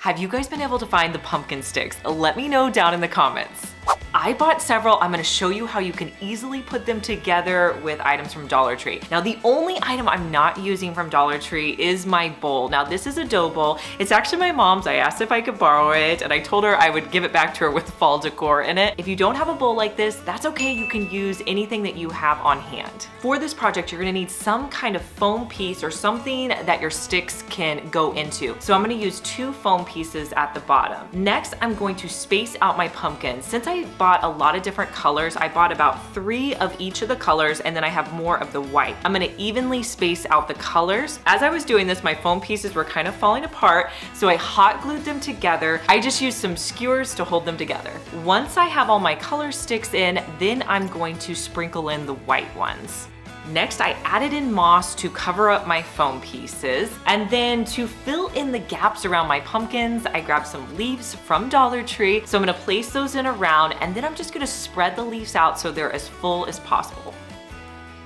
Have you guys been able to find the pumpkin sticks? Let me know down in the comments. I bought several. I'm gonna show you how you can easily put them together with items from Dollar Tree. Now, the only item I'm not using from Dollar Tree is my bowl. Now, this is a dough bowl. It's actually my mom's. I asked if I could borrow it, and I told her I would give it back to her with fall decor in it. If you don't have a bowl like this, that's okay. You can use anything that you have on hand. For this project, you're gonna need some kind of foam piece or something that your sticks can go into. So I'm gonna use 2 foam pieces at the bottom. Next, I'm going to space out my pumpkins. Since I bought a lot of different colors, I bought about 3 of each of the colors, and then I have more of the white. I'm gonna evenly space out the colors. As I was doing this, my foam pieces were kind of falling apart, so I hot glued them together. I just used some skewers to hold them together. Once I have all my color sticks in, then I'm going to sprinkle in the white ones. Next, I added in moss to cover up my foam pieces. And then to fill in the gaps around my pumpkins, I grabbed some leaves from Dollar Tree. So I'm gonna place those in around, and then I'm just gonna spread the leaves out so they're as full as possible.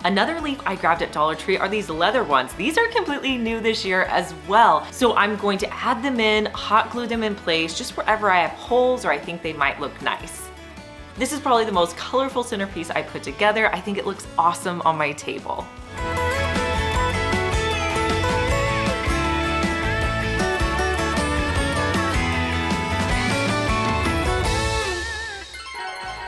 Another leaf I grabbed at Dollar Tree are these leather ones. These are completely new this year as well. So I'm going to add them in, hot glue them in place, just wherever I have holes or I think they might look nice. This is probably the most colorful centerpiece I put together. I think it looks awesome on my table.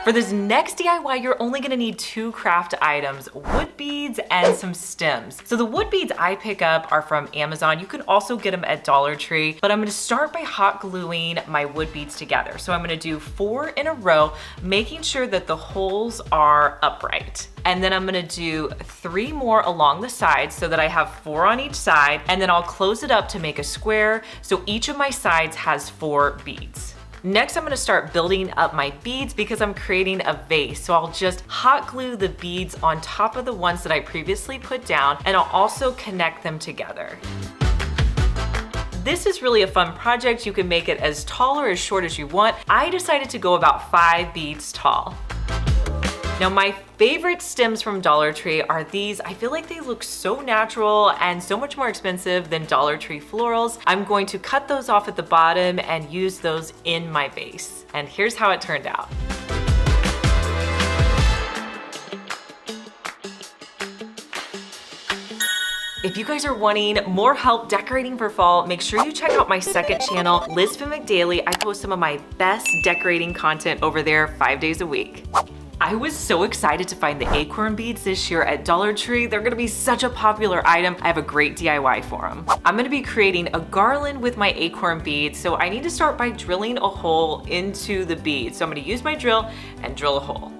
For this next DIY, you're only gonna need 2 craft items, wood beads and some stems. So the wood beads I pick up are from Amazon. You can also get them at Dollar Tree, but I'm gonna start by hot gluing my wood beads together. So I'm gonna do 4 in a row, making sure that the holes are upright. And then I'm gonna do 3 more along the side so that I have 4 on each side, and then I'll close it up to make a square so each of my sides has 4 beads. Next, I'm gonna start building up my beads because I'm creating a vase. So I'll just hot glue the beads on top of the ones that I previously put down, and I'll also connect them together. This is really a fun project. You can make it as tall or as short as you want. I decided to go about 5 beads tall. Now, my favorite stems from Dollar Tree are these. I feel like they look so natural and so much more expensive than Dollar Tree florals. I'm going to cut those off at the bottom and use those in my vase. And here's how it turned out. If you guys are wanting more help decorating for fall, make sure you check out my second channel, Liz Fenwick Daily. I post some of my best decorating content over there 5 days a week. I was so excited to find the acorn beads this year at Dollar Tree. They're gonna be such a popular item. I have a great DIY for them. I'm gonna be creating a garland with my acorn beads, so I need to start by drilling a hole into the beads. So I'm gonna use my drill and drill a hole.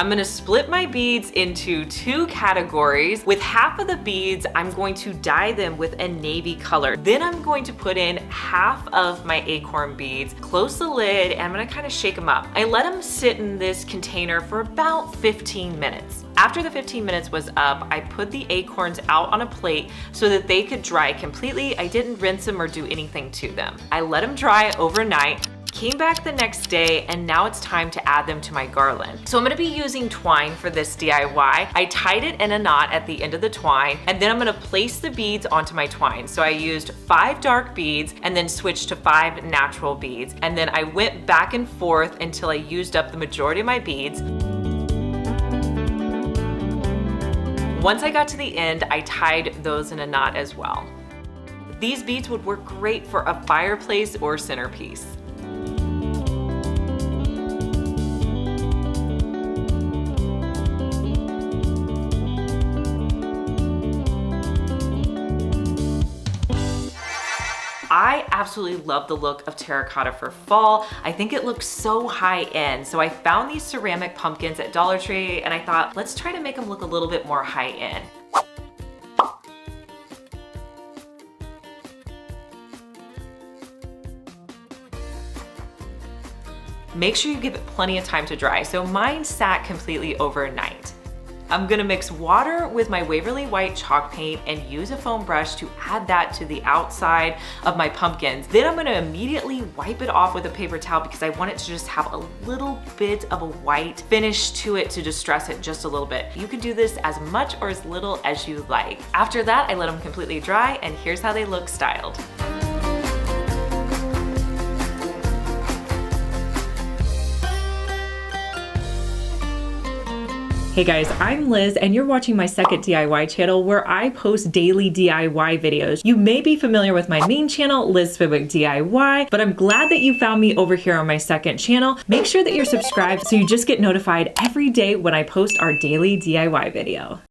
I'm gonna split my beads into 2 categories. With half of the beads, I'm going to dye them with a navy color. Then I'm going to put in half of my acorn beads, close the lid, and I'm gonna kind of shake them up. I let them sit in this container for about 15 minutes. After the 15 minutes was up, I put the acorns out on a plate so that they could dry completely. I didn't rinse them or do anything to them. I let them dry overnight. Came back the next day, and now it's time to add them to my garland. So I'm gonna be using twine for this DIY. I tied it in a knot at the end of the twine, and then I'm gonna place the beads onto my twine. So I used 5 dark beads and then switched to 5 natural beads. And then I went back and forth until I used up the majority of my beads. Once I got to the end, I tied those in a knot as well. These beads would work great for a fireplace or centerpiece. I absolutely love the look of terracotta for fall. I think it looks so high end. So I found these ceramic pumpkins at Dollar Tree, and I thought, let's try to make them look a little bit more high end. Make sure you give it plenty of time to dry. So mine sat completely overnight. I'm gonna mix water with my Waverly White chalk paint and use a foam brush to add that to the outside of my pumpkins. Then I'm gonna immediately wipe it off with a paper towel because I want it to just have a little bit of a white finish to it to distress it just a little bit. You can do this as much or as little as you like. After that, I let them completely dry, and here's how they look styled. Hey guys, I'm Liz and you're watching my second DIY channel where I post daily DIY videos. You may be familiar with my main channel, Liz Fenwick DIY, but I'm glad that you found me over here on my second channel. Make sure that you're subscribed so you just get notified every day when I post our daily DIY video.